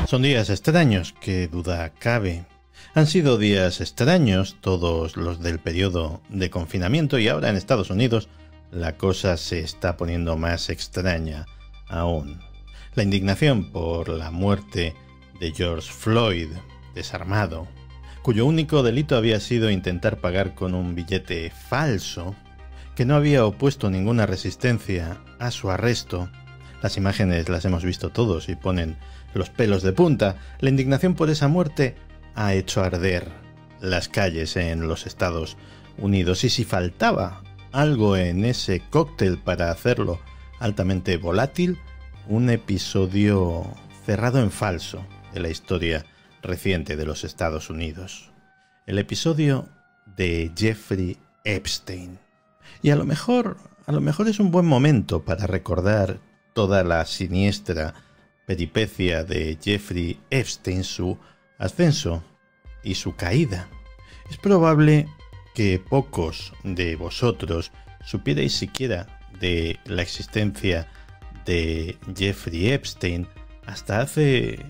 Son días extraños, qué duda cabe. Han sido días extraños todos los del periodo de confinamiento y ahora en Estados Unidos la cosa se está poniendo más extraña aún. La indignación por la muerte de George Floyd, desarmado, cuyo único delito había sido intentar pagar con un billete falso, que no había opuesto ninguna resistencia a su arresto. Las imágenes las hemos visto todos y ponen los pelos de punta. La indignación por esa muerte ha hecho arder las calles en los Estados Unidos. Y si faltaba algo en ese cóctel para hacerlo altamente volátil, un episodio cerrado en falso de la historia reciente de los Estados Unidos. El episodio de Jeffrey Epstein. Y a lo mejor es un buen momento para recordar toda la siniestra peripecia de Jeffrey Epstein, su ascenso y su caída. Es probable que pocos de vosotros supierais siquiera de la existencia de Jeffrey Epstein hasta hace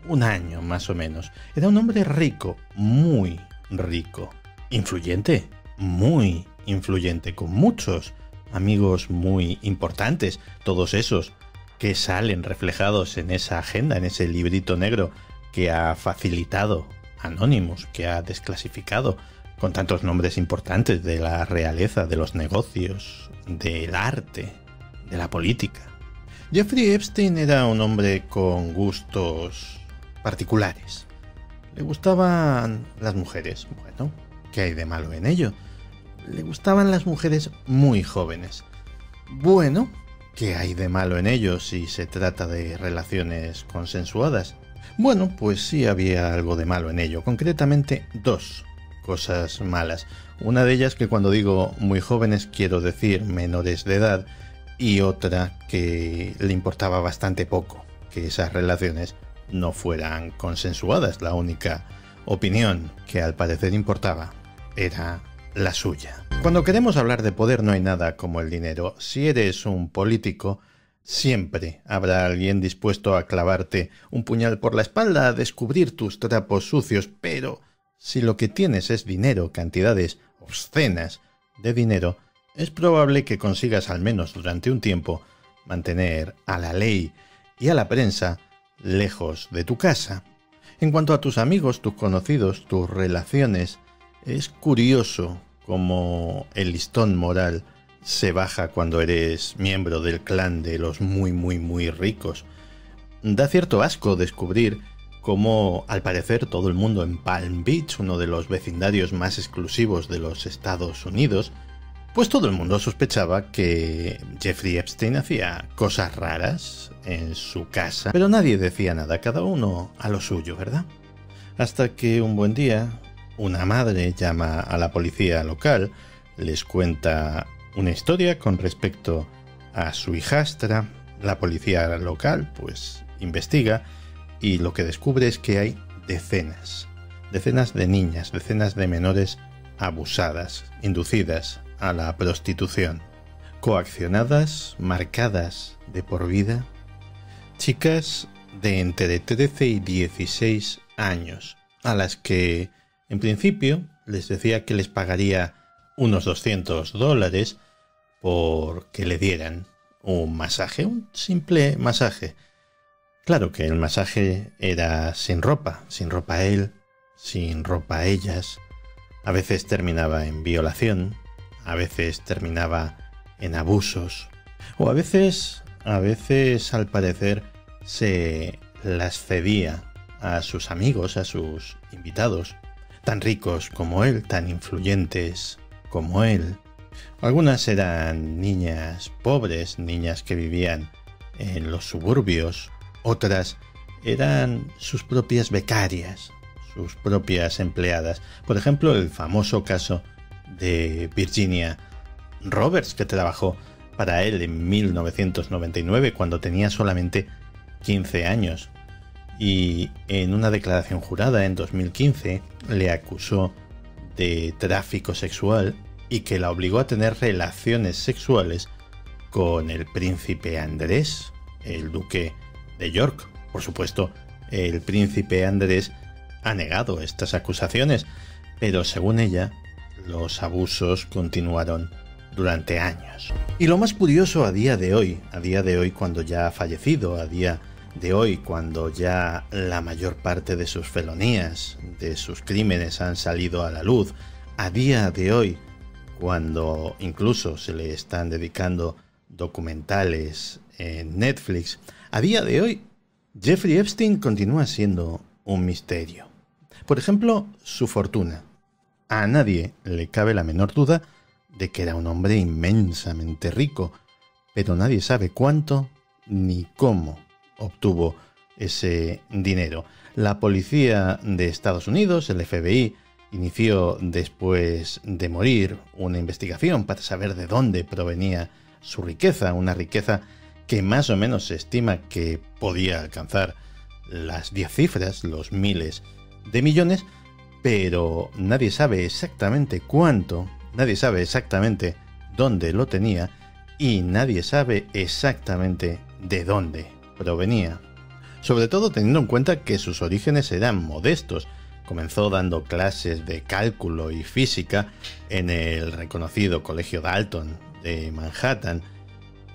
un año más o menos. Era un hombre rico, muy rico, influyente, muy influyente, con muchos amigos muy importantes, todos esos que salen reflejados en esa agenda, en ese librito negro que ha facilitado Anonymous, que ha desclasificado, con tantos nombres importantes de la realeza, de los negocios, del arte, de la política. Jeffrey Epstein era un hombre con gustos particulares. Le gustaban las mujeres. Bueno, ¿qué hay de malo en ello? Le gustaban las mujeres muy jóvenes. Bueno, ¿qué hay de malo en ello si se trata de relaciones consensuadas? Bueno, pues sí había algo de malo en ello, concretamente dos cosas malas. Una de ellas, que cuando digo muy jóvenes quiero decir menores de edad, y otra que le importaba bastante poco que esas relaciones no fueran consensuadas. La única opinión que al parecer importaba era la suya. Cuando queremos hablar de poder no hay nada como el dinero. Si eres un político, siempre habrá alguien dispuesto a clavarte un puñal por la espalda, a descubrir tus trapos sucios, pero si lo que tienes es dinero, cantidades obscenas de dinero, es probable que consigas al menos durante un tiempo mantener a la ley y a la prensa lejos de tu casa. En cuanto a tus amigos, tus conocidos, tus relaciones, es curioso cómo el listón moral se baja cuando eres miembro del clan de los muy ricos. Da cierto asco descubrir cómo, al parecer, todo el mundo en Palm Beach, uno de los vecindarios más exclusivos de los Estados Unidos, pues todo el mundo sospechaba que Jeffrey Epstein hacía cosas raras en su casa, pero nadie decía nada, cada uno a lo suyo, ¿verdad? Hasta que un buen día una madre llama a la policía local, les cuenta una historia con respecto a su hijastra. La policía local pues investiga y lo que descubre es que hay decenas de niñas, decenas de menores abusadas, inducidas a la prostitución, coaccionadas, marcadas de por vida, chicas de entre 13 y 16 años, a las que en principio les decía que les pagaría unos $200 por que le dieran un masaje, un simple masaje. Claro que el masaje era sin ropa él, sin ropa ellas. A veces terminaba en violación, a veces terminaba en abusos, o a veces al parecer se las cedía a sus amigos, a sus invitados, tan ricos como él, tan influyentes como él. Algunas eran niñas pobres, niñas que vivían en los suburbios, otras eran sus propias becarias, sus propias empleadas. Por ejemplo, el famoso caso de Virginia Roberts, que trabajó para él en 1999 cuando tenía solamente 15 años. Y en una declaración jurada en 2015 le acusó de tráfico sexual y que la obligó a tener relaciones sexuales con el príncipe Andrés, el duque de York. Por supuesto, el príncipe Andrés ha negado estas acusaciones, pero según ella, los abusos continuaron durante años. Y lo más curioso a día de hoy cuando ya ha fallecido, a día de hoy cuando ya la mayor parte de sus felonías, de sus crímenes han salido a la luz, a día de hoy cuando incluso se le están dedicando documentales en Netflix, a día de hoy Jeffrey Epstein continúa siendo un misterio. Por ejemplo, su fortuna. A nadie le cabe la menor duda de que era un hombre inmensamente rico, pero nadie sabe cuánto ni cómo obtuvo ese dinero. La policía de Estados Unidos, el FBI, inició después de morir una investigación para saber de dónde provenía su riqueza, una riqueza que más o menos se estima que podía alcanzar las 10 cifras, los miles de millones, pero nadie sabe exactamente cuánto, nadie sabe exactamente dónde lo tenía y nadie sabe exactamente de dónde provenía. Sobre todo teniendo en cuenta que sus orígenes eran modestos. Comenzó dando clases de cálculo y física en el reconocido Colegio Dalton de Manhattan.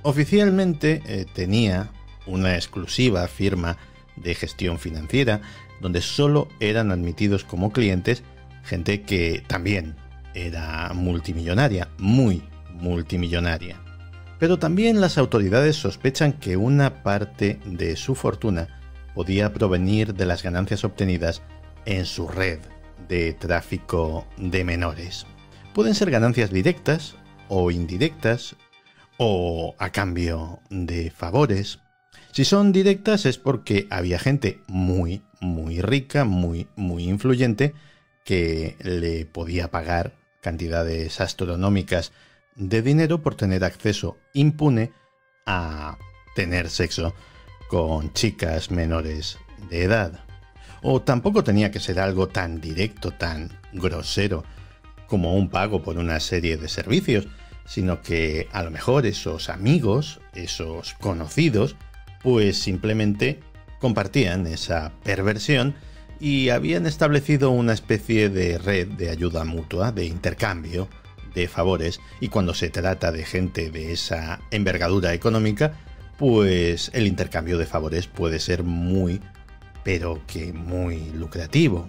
Oficialmente tenía una exclusiva firma de gestión financiera donde solo eran admitidos como clientes gente que también era multimillonaria, muy multimillonaria. Pero también las autoridades sospechan que una parte de su fortuna podía provenir de las ganancias obtenidas en su red de tráfico de menores. Pueden ser ganancias directas o indirectas o a cambio de favores. Si son directas es porque había gente muy rica, muy influyente que le podía pagar cantidades astronómicas de dinero por tener acceso impune a tener sexo con chicas menores de edad. O tampoco tenía que ser algo tan directo, tan grosero como un pago por una serie de servicios, sino que a lo mejor esos amigos, esos conocidos, pues simplemente compartían esa perversión y habían establecido una especie de red de ayuda mutua, de intercambio de favores, y cuando se trata de gente de esa envergadura económica, pues el intercambio de favores puede ser muy, pero que muy lucrativo.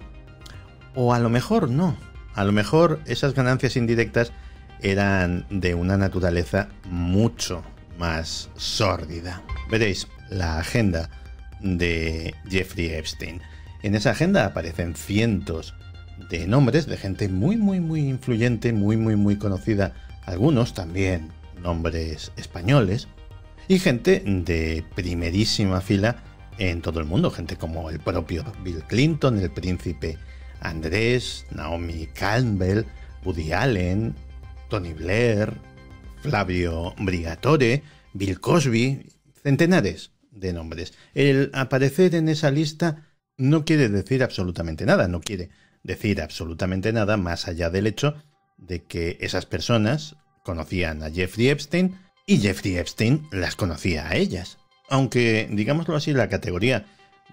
O a lo mejor no, a lo mejor esas ganancias indirectas eran de una naturaleza mucho más sórdida. Veréis la agenda de Jeffrey Epstein. En esa agenda aparecen cientos de nombres de gente muy influyente, muy conocida, algunos también nombres españoles, y gente de primerísima fila en todo el mundo, gente como el propio Bill Clinton, el príncipe Andrés, Naomi Campbell, Woody Allen, Tony Blair, Flavio Briatore, Bill Cosby, centenares de nombres. El aparecer en esa lista no quiere decir absolutamente nada, no quiere decir absolutamente nada más allá del hecho de que esas personas conocían a Jeffrey Epstein y Jeffrey Epstein las conocía a ellas. Aunque, digámoslo así, la categoría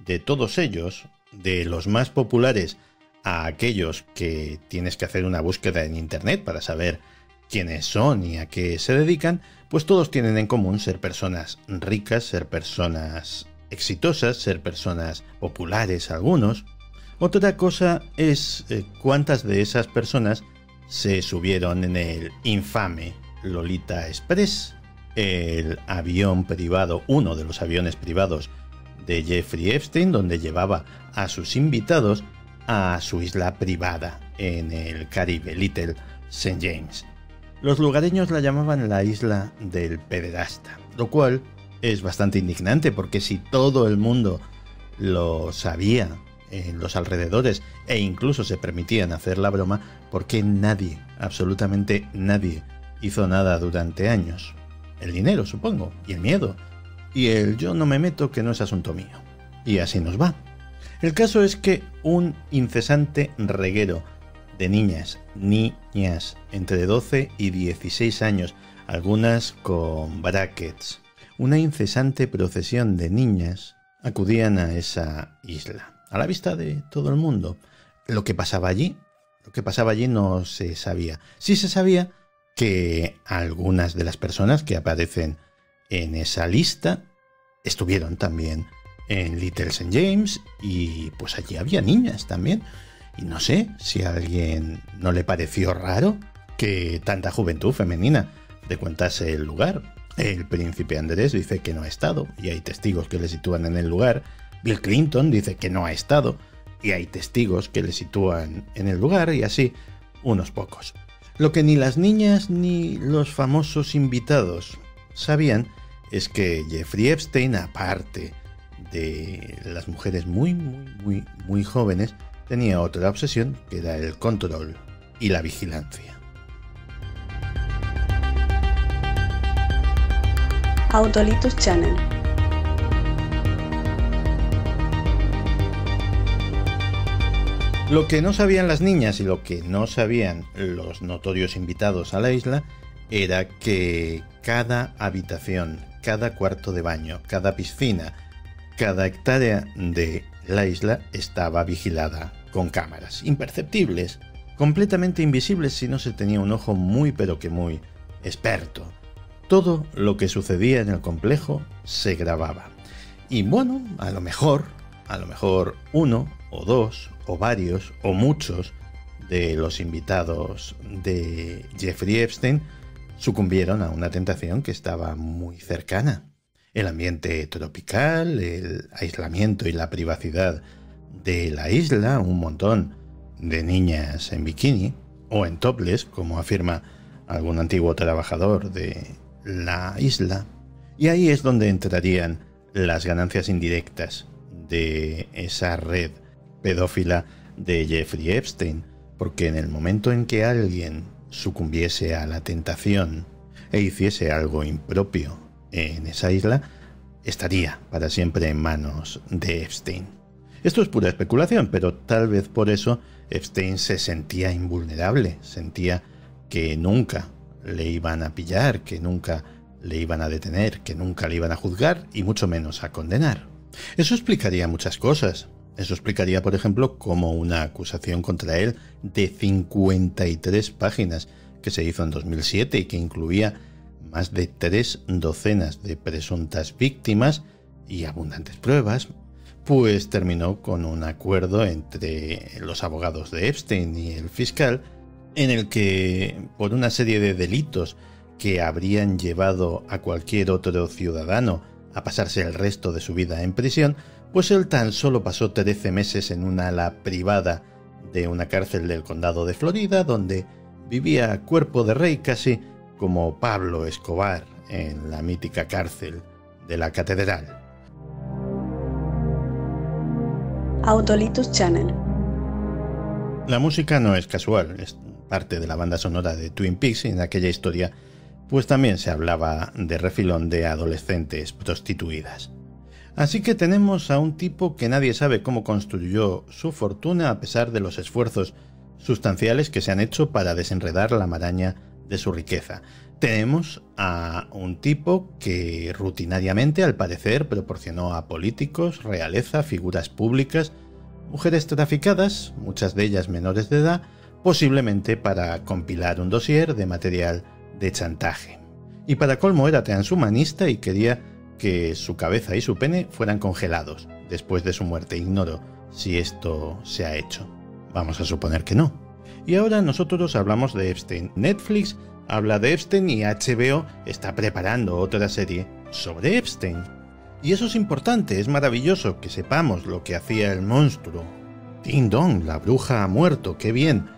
de todos ellos, de los más populares a aquellos que tienes que hacer una búsqueda en internet para saber quiénes son y a qué se dedican, pues todos tienen en común ser personas ricas, ser personas exitosas, ser personas populares algunos. Otra cosa es cuántas de esas personas se subieron en el infame Lolita Express, el avión privado, uno de los aviones privados de Jeffrey Epstein, donde llevaba a sus invitados a su isla privada en el Caribe, Little St. James. Los lugareños la llamaban la isla del pederasta, lo cual es bastante indignante porque si todo el mundo lo sabía en los alrededores e incluso se permitían hacer la broma, ¿por qué nadie, absolutamente nadie, hizo nada durante años? El dinero, supongo, y el miedo, y el yo no me meto que no es asunto mío. Y así nos va. El caso es que un incesante reguero de niñas entre 12 y 16 años algunas con brackets. Una incesante procesión de niñas acudían a esa isla, a la vista de todo el mundo. Lo que pasaba allí no se sabía. Sí se sabía que algunas de las personas que aparecen en esa lista estuvieron también en Little St. James y pues allí había niñas también. Y no sé si a alguien no le pareció raro que tanta juventud femenina frecuentase el lugar. El príncipe Andrés dice que no ha estado y hay testigos que le sitúan en el lugar. Bill Clinton dice que no ha estado y hay testigos que le sitúan en el lugar, y así unos pocos. Lo que ni las niñas ni los famosos invitados sabían es que Jeffrey Epstein, aparte de las mujeres muy jóvenes, tenía otra obsesión, que era el control y la vigilancia. Autolitus Channel. Lo que no sabían las niñas y lo que no sabían los notorios invitados a la isla era que cada habitación, cada cuarto de baño, cada piscina, cada hectárea de la isla estaba vigilada con cámaras imperceptibles, completamente invisibles si no se tenía un ojo muy pero que muy experto. Todo lo que sucedía en el complejo se grababa. Y bueno, a lo mejor uno o dos o varios o muchos de los invitados de Jeffrey Epstein sucumbieron a una tentación que estaba muy cercana. El ambiente tropical, el aislamiento y la privacidad de la isla, un montón de niñas en bikini o en topless, como afirma algún antiguo trabajador de la isla. Y ahí es donde entrarían las ganancias indirectas de esa red pedófila de Jeffrey Epstein, porque en el momento en que alguien sucumbiese a la tentación e hiciese algo impropio en esa isla, estaría para siempre en manos de Epstein. Esto es pura especulación, pero tal vez por eso Epstein se sentía invulnerable, sentía que nunca le iban a pillar, que nunca le iban a detener, que nunca le iban a juzgar y mucho menos a condenar. Eso explicaría muchas cosas. Eso explicaría, por ejemplo, cómo una acusación contra él de 53 páginas que se hizo en 2007 y que incluía más de 3 docenas de presuntas víctimas y abundantes pruebas, pues terminó con un acuerdo entre los abogados de Epstein y el fiscal, en el que, por una serie de delitos que habrían llevado a cualquier otro ciudadano a pasarse el resto de su vida en prisión, pues él tan solo pasó 13 meses en una ala privada de una cárcel del condado de Florida, donde vivía a cuerpo de rey, casi como Pablo Escobar en la mítica cárcel de la Catedral. Autolitus Channel. La música no es casual, es parte de la banda sonora de Twin Peaks, y en aquella historia pues también se hablaba de refilón de adolescentes prostituidas. Así que tenemos a un tipo que nadie sabe cómo construyó su fortuna a pesar de los esfuerzos sustanciales que se han hecho para desenredar la maraña de su riqueza. Tenemos a un tipo que rutinariamente, al parecer, proporcionó a políticos, realeza, figuras públicas, mujeres traficadas, muchas de ellas menores de edad, posiblemente para compilar un dossier de material de chantaje. Y para colmo era transhumanista y quería que su cabeza y su pene fueran congelados después de su muerte. Ignoro si esto se ha hecho. Vamos a suponer que no. Y ahora nosotros hablamos de Epstein. Netflix habla de Epstein y HBO está preparando otra serie sobre Epstein. Y eso es importante, es maravilloso que sepamos lo que hacía el monstruo. Ding dong, la bruja ha muerto, qué bien.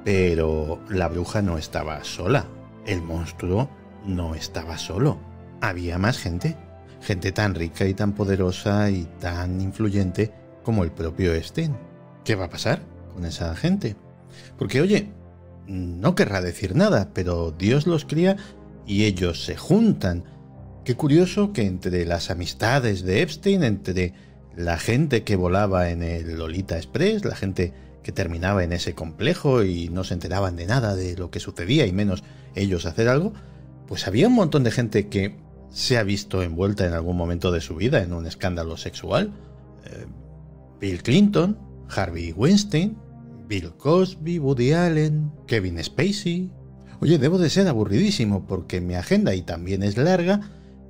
Pero la bruja no estaba sola. El monstruo no estaba solo. Había más gente. Gente tan rica y tan poderosa y tan influyente como el propio Epstein. ¿Qué va a pasar con esa gente? Porque, oye, no querrá decir nada, pero Dios los cría y ellos se juntan. Qué curioso que entre las amistades de Epstein, entre la gente que volaba en el Lolita Express, la gente que terminaba en ese complejo y no se enteraban de nada de lo que sucedía y menos ellos hacer algo, pues había un montón de gente que se ha visto envuelta en algún momento de su vida en un escándalo sexual. Bill Clinton, Harvey Weinstein, Bill Cosby, Woody Allen, Kevin Spacey. Oye, debo de ser aburridísimo porque mi agenda, y también es larga,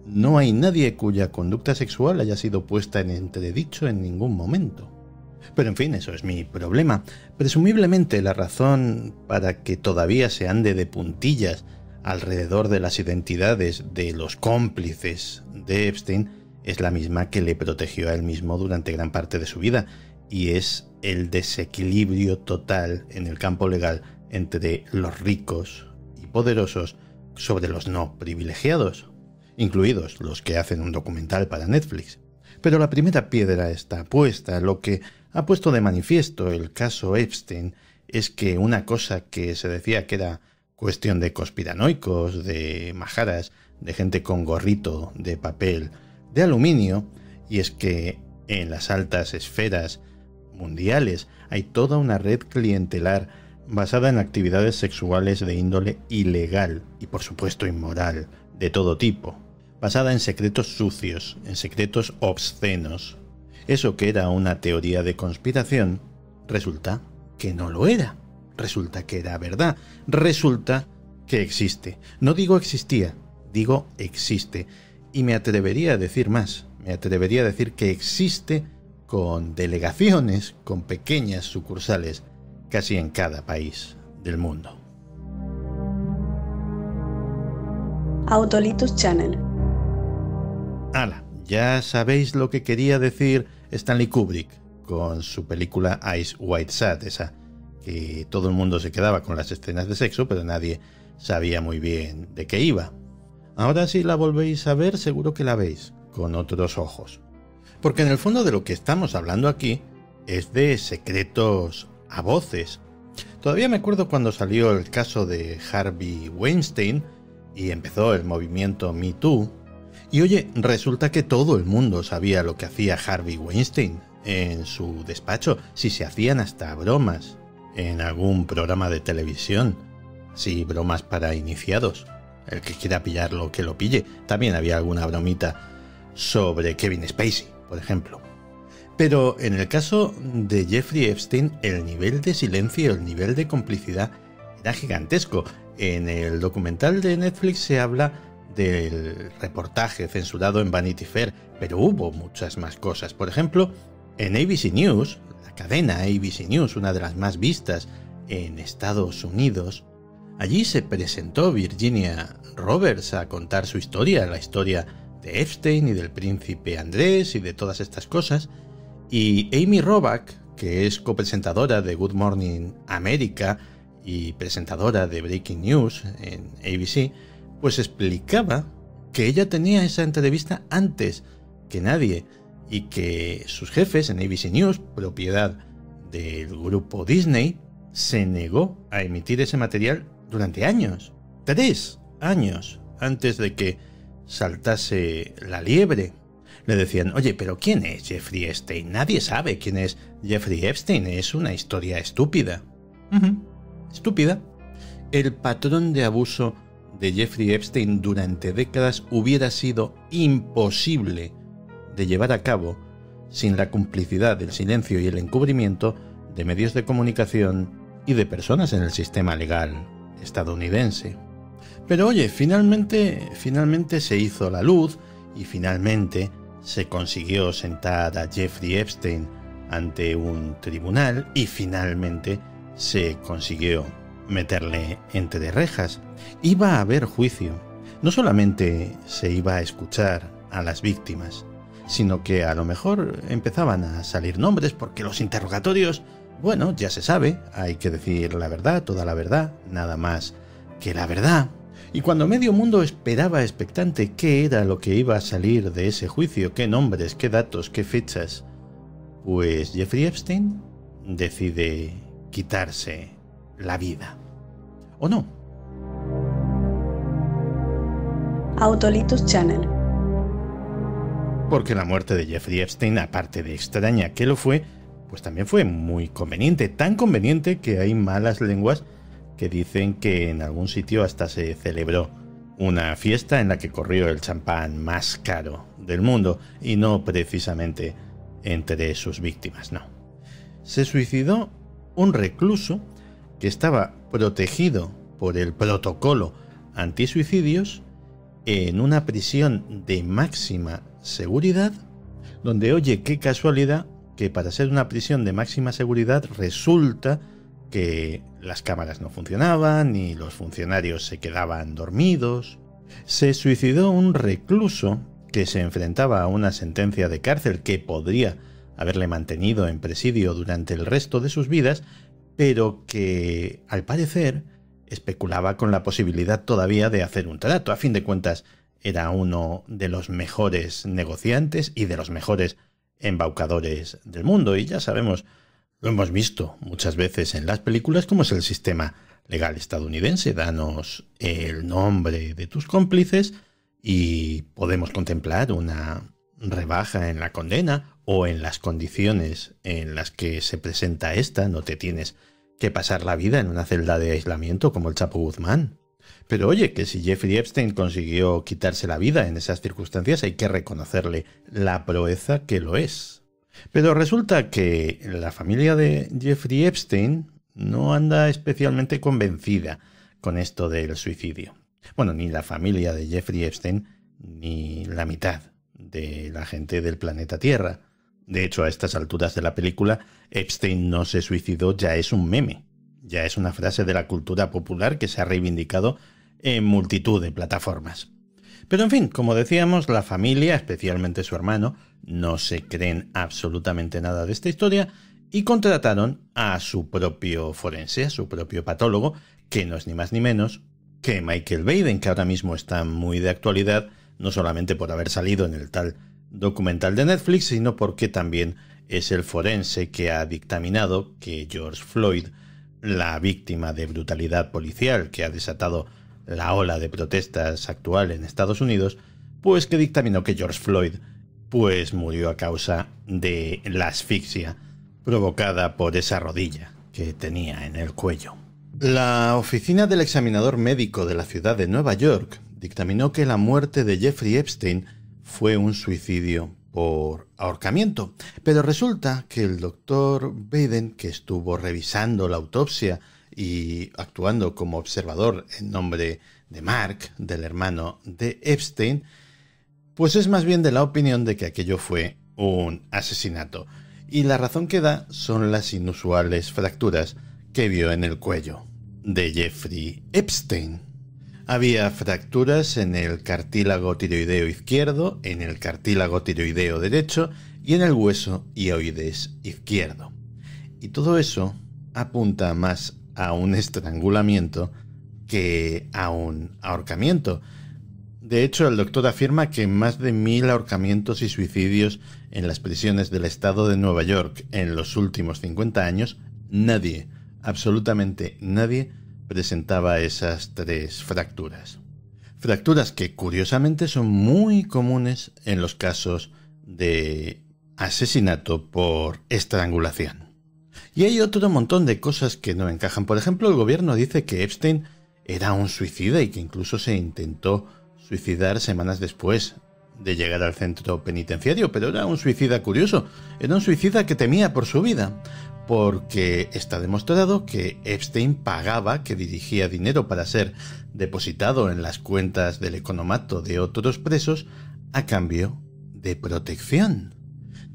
no hay nadie cuya conducta sexual haya sido puesta en entredicho en ningún momento. Pero en fin, eso es mi problema. Presumiblemente la razón para que todavía se ande de puntillas alrededor de las identidades de los cómplices de Epstein es la misma que le protegió a él mismo durante gran parte de su vida, y es el desequilibrio total en el campo legal entre los ricos y poderosos sobre los no privilegiados, incluidos los que hacen un documental para Netflix. Pero la primera piedra está puesta. Lo que ha puesto de manifiesto el caso Epstein es que una cosa que se decía que era cuestión de conspiranoicos, de majaras, de gente con gorrito de papel de aluminio, y es que en las altas esferas mundiales hay toda una red clientelar basada en actividades sexuales de índole ilegal y por supuesto inmoral, de todo tipo, basada en secretos sucios, en secretos obscenos. Eso que era una teoría de conspiración, resulta que no lo era. Resulta que era verdad. Resulta que existe. No digo existía, digo existe. Y me atrevería a decir más. Me atrevería a decir que existe con delegaciones, con pequeñas sucursales, casi en cada país del mundo. Autolitus Channel. ¡Hala! Ya sabéis lo que quería decir Stanley Kubrick con su película Eyes Wide Shut, esa que todo el mundo se quedaba con las escenas de sexo, pero nadie sabía muy bien de qué iba. Ahora si la volvéis a ver, seguro que la veis con otros ojos. Porque en el fondo de lo que estamos hablando aquí es de secretos a voces. Todavía me acuerdo cuando salió el caso de Harvey Weinstein y empezó el movimiento Me Too. Y oye, resulta que todo el mundo sabía lo que hacía Harvey Weinstein en su despacho, si se hacían hasta bromas en algún programa de televisión. Sí, bromas para iniciados. El que quiera pillarlo, que lo pille. También había alguna bromita sobre Kevin Spacey, por ejemplo. Pero en el caso de Jeffrey Epstein, el nivel de silencio, el nivel de complicidad era gigantesco. En el documental de Netflix se habla del reportaje censurado en Vanity Fair, pero hubo muchas más cosas. Por ejemplo, en ABC News, la cadena ABC News, una de las más vistas en Estados Unidos, allí se presentó Virginia Roberts a contar su historia, la historia de Epstein y del príncipe Andrés y de todas estas cosas, y Amy Robach, que es copresentadora de Good Morning America y presentadora de Breaking News en ABC, pues explicaba que ella tenía esa entrevista antes que nadie y que sus jefes en ABC News, propiedad del grupo Disney, se negó a emitir ese material durante años, 3 años antes de que saltase la liebre. Le decían, oye, pero ¿quién es Jeffrey Epstein? Nadie sabe quién es Jeffrey Epstein, es una historia estúpida. Estúpida. El patrón de abuso de Jeffrey Epstein durante décadas hubiera sido imposible de llevar a cabo sin la complicidad, el silencio y el encubrimiento de medios de comunicación y de personas en el sistema legal estadounidense. Pero oye, finalmente se hizo la luz y finalmente se consiguió sentar a Jeffrey Epstein ante un tribunal y finalmente se consiguió meterle entre rejas. Iba a haber juicio. No solamente se iba a escuchar a las víctimas, sino que a lo mejor empezaban a salir nombres porque los interrogatorios, bueno, ya se sabe, hay que decir la verdad, toda la verdad, nada más que la verdad. Y cuando medio mundo esperaba expectante qué era lo que iba a salir de ese juicio, qué nombres, qué datos, qué fechas, pues Jeffrey Epstein decide quitarse la vida. ¿O no? Autolitus Channel. Porque la muerte de Jeffrey Epstein, aparte de extraña que lo fue, pues también fue muy conveniente. Tan conveniente que hay malas lenguas que dicen que en algún sitio hasta se celebró Una fiesta en la que corrió el champán más caro del mundo, y no precisamente entre sus víctimas, no. Se suicidó un recluso que estaba protegido por el protocolo antisuicidios en una prisión de máxima seguridad, donde, oye, qué casualidad, que para ser una prisión de máxima seguridad resulta que las cámaras no funcionaban y los funcionarios se quedaban dormidos. Se suicidó un recluso que se enfrentaba a una sentencia de cárcel que podría haberle mantenido en presidio durante el resto de sus vidas, pero que, al parecer, especulaba con la posibilidad todavía de hacer un trato. A fin de cuentas, era uno de los mejores negociantes y de los mejores embaucadores del mundo, y ya sabemos, lo hemos visto muchas veces en las películas, cómo es el sistema legal estadounidense. Danos el nombre de tus cómplices y podemos contemplar una rebaja en la condena o en las condiciones en las que se presenta esta. No te tienes que pasar la vida en una celda de aislamiento como el Chapo Guzmán. Pero oye, que si Jeffrey Epstein consiguió quitarse la vida en esas circunstancias, hay que reconocerle la proeza que lo es. Pero resulta que la familia de Jeffrey Epstein no anda especialmente convencida con esto del suicidio. Bueno, ni la familia de Jeffrey Epstein, ni la mitad de la gente del planeta Tierra. De hecho, a estas alturas de la película, Epstein no se suicidó ya es un meme. Ya es una frase de la cultura popular que se ha reivindicado en multitud de plataformas. Pero en fin, como decíamos, la familia, especialmente su hermano, no se creen absolutamente nada de esta historia y contrataron a su propio forense, a su propio patólogo, que no es ni más ni menos que Michael Baden, que ahora mismo está muy de actualidad, no solamente por haber salido en el tal documental de Netflix, sino porque también es el forense que ha dictaminado que George Floyd, la víctima de brutalidad policial que ha desatado la ola de protestas actual en Estados Unidos, pues que dictaminó que George Floyd pues murió a causa de la asfixia provocada por esa rodilla que tenía en el cuello. La oficina del examinador médico de la ciudad de Nueva York dictaminó que la muerte de Jeffrey Epstein fue un suicidio por ahorcamiento, pero resulta que el doctor Baden, que estuvo revisando la autopsia y actuando como observador en nombre de Mark, del hermano de Epstein, pues es más bien de la opinión de que aquello fue un asesinato. Y la razón que da son las inusuales fracturas que vio en el cuello de Jeffrey Epstein. Había fracturas en el cartílago tiroideo izquierdo, en el cartílago tiroideo derecho y en el hueso hioides izquierdo. Y todo eso apunta más a un estrangulamiento que a un ahorcamiento. De hecho, el doctor afirma que más de 1000 ahorcamientos y suicidios en las prisiones del estado de Nueva York en los últimos 50 años, nadie, absolutamente nadie, presentaba esas 3 fracturas. Fracturas que curiosamente son muy comunes en los casos de asesinato por estrangulación. Y hay otro montón de cosas que no encajan. Por ejemplo, el gobierno dice que Epstein era un suicida y que incluso se intentó suicidar semanas después de llegar al centro penitenciario, pero era un suicida curioso, era un suicida que temía por su vida, porque está demostrado que Epstein pagaba, que dirigía dinero para ser depositado en las cuentas del economato de otros presos a cambio de protección.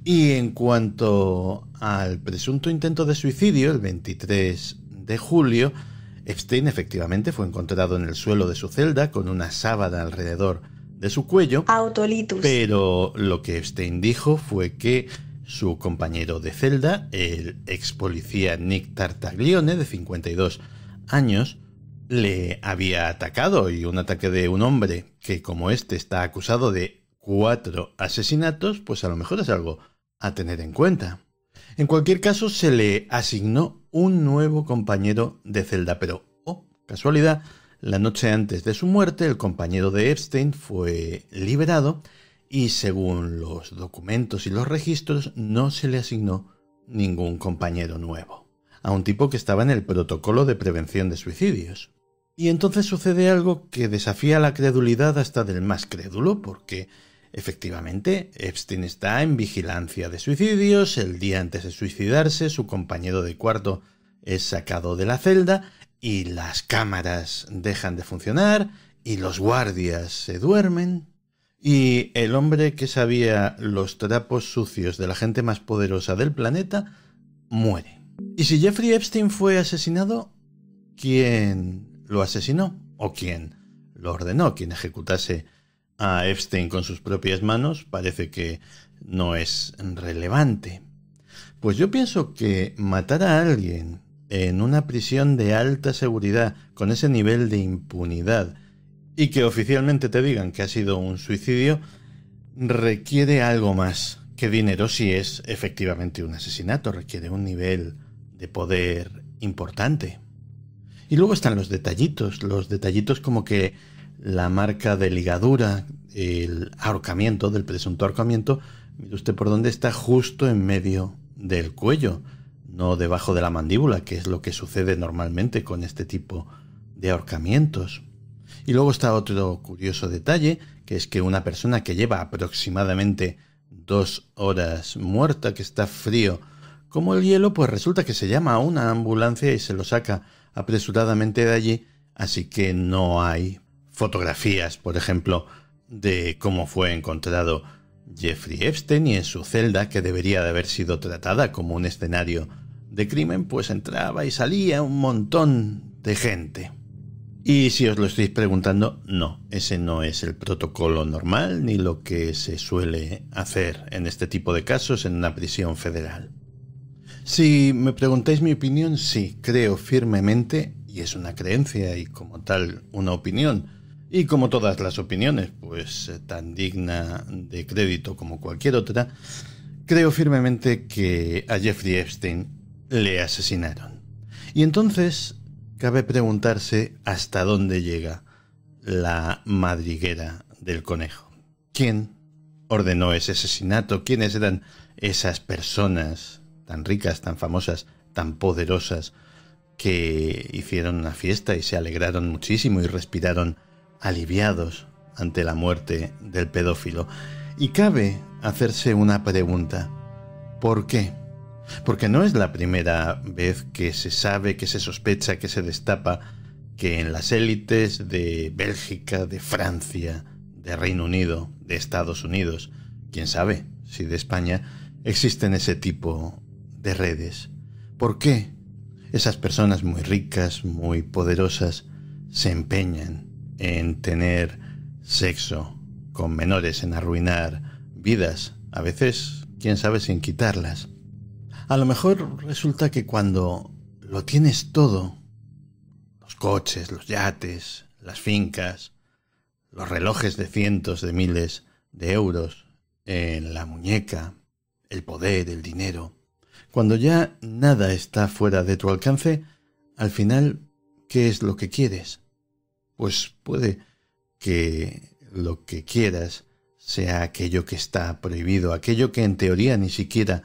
Y en cuanto al presunto intento de suicidio, el 23 de julio, Epstein efectivamente fue encontrado en el suelo de su celda con una sábana alrededor de su cuello. Autolitus. Pero lo que Epstein dijo fue que su compañero de celda, el ex policía Nick Tartaglione, de 52 años, le había atacado, y un ataque de un hombre que, como este, está acusado de 4 asesinatos, pues a lo mejor es algo a tener en cuenta. En cualquier caso, se le asignó un nuevo compañero de celda, pero, oh, casualidad, la noche antes de su muerte, el compañero de Epstein fue liberado y, según los documentos y los registros, no se le asignó ningún compañero nuevo, a un tipo que estaba en el protocolo de prevención de suicidios. Y entonces sucede algo que desafía la credulidad hasta del más crédulo, porque efectivamente Epstein está en vigilancia de suicidios. El día antes de suicidarse, su compañero de cuarto es sacado de la celda y las cámaras dejan de funcionar y los guardias se duermen. Y el hombre que sabía los trapos sucios de la gente más poderosa del planeta muere. Y si Jeffrey Epstein fue asesinado, ¿quién lo asesinó? ¿O quién lo ordenó? ¿Quién ejecutase a Epstein con sus propias manos? Parece que no es relevante. Pues yo pienso que matar a alguien en una prisión de alta seguridad, con ese nivel de impunidad, y que oficialmente te digan que ha sido un suicidio, requiere algo más que dinero si es efectivamente un asesinato. Requiere un nivel de poder importante. Y luego están los detallitos como que la marca de ligadura, el ahorcamiento, del presunto ahorcamiento, mire usted por dónde está, justo en medio del cuello, no debajo de la mandíbula, que es lo que sucede normalmente con este tipo de ahorcamientos. Y luego está otro curioso detalle, que es que una persona que lleva aproximadamente 2 horas muerta, que está frío como el hielo, pues resulta que se llama a una ambulancia y se lo saca apresuradamente de allí, así que no hay fotografías, por ejemplo, de cómo fue encontrado Jeffrey Epstein, y en su celda, que debería de haber sido tratada como un escenario de crimen, pues entraba y salía un montón de gente. Y si os lo estáis preguntando, no, ese no es el protocolo normal ni lo que se suele hacer en este tipo de casos en una prisión federal. Si me preguntáis mi opinión, sí, creo firmemente, y es una creencia y como tal una opinión, y como todas las opiniones, pues tan digna de crédito como cualquier otra, creo firmemente que a Jeffrey Epstein le asesinaron. Y entonces cabe preguntarse hasta dónde llega la madriguera del conejo. ¿Quién ordenó ese asesinato? ¿Quiénes eran esas personas tan ricas, tan famosas, tan poderosas, que hicieron una fiesta y se alegraron muchísimo y respiraron aliviados ante la muerte del pedófilo? Y cabe hacerse una pregunta. ¿Por qué? Porque no es la primera vez que se sabe, que se sospecha, que se destapa que en las élites de Bélgica, de Francia, de Reino Unido, de Estados Unidos, quién sabe si de España, existen ese tipo de redes. ¿Por qué esas personas muy ricas, muy poderosas, se empeñan en tener sexo con menores, en arruinar vidas, a veces, quién sabe, sin quitarlas? A lo mejor resulta que cuando lo tienes todo, los coches, los yates, las fincas, los relojes de cientos de miles de euros en la muñeca, el poder, el dinero, cuando ya nada está fuera de tu alcance, al final, ¿qué es lo que quieres? Pues puede que lo que quieras sea aquello que está prohibido, aquello que en teoría ni siquiera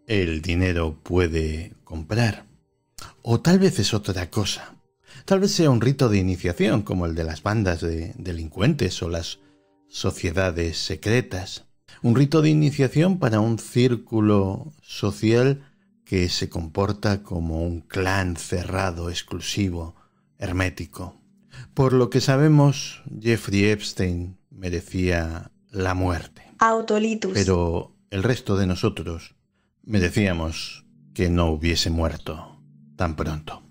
el dinero puede comprar. O tal vez es otra cosa. Tal vez sea un rito de iniciación, como el de las bandas de delincuentes o las sociedades secretas. Un rito de iniciación para un círculo social que se comporta como un clan cerrado, exclusivo, hermético. Por lo que sabemos, Jeffrey Epstein merecía la muerte. Autolitus. Pero el resto de nosotros merecíamos que no hubiese muerto tan pronto.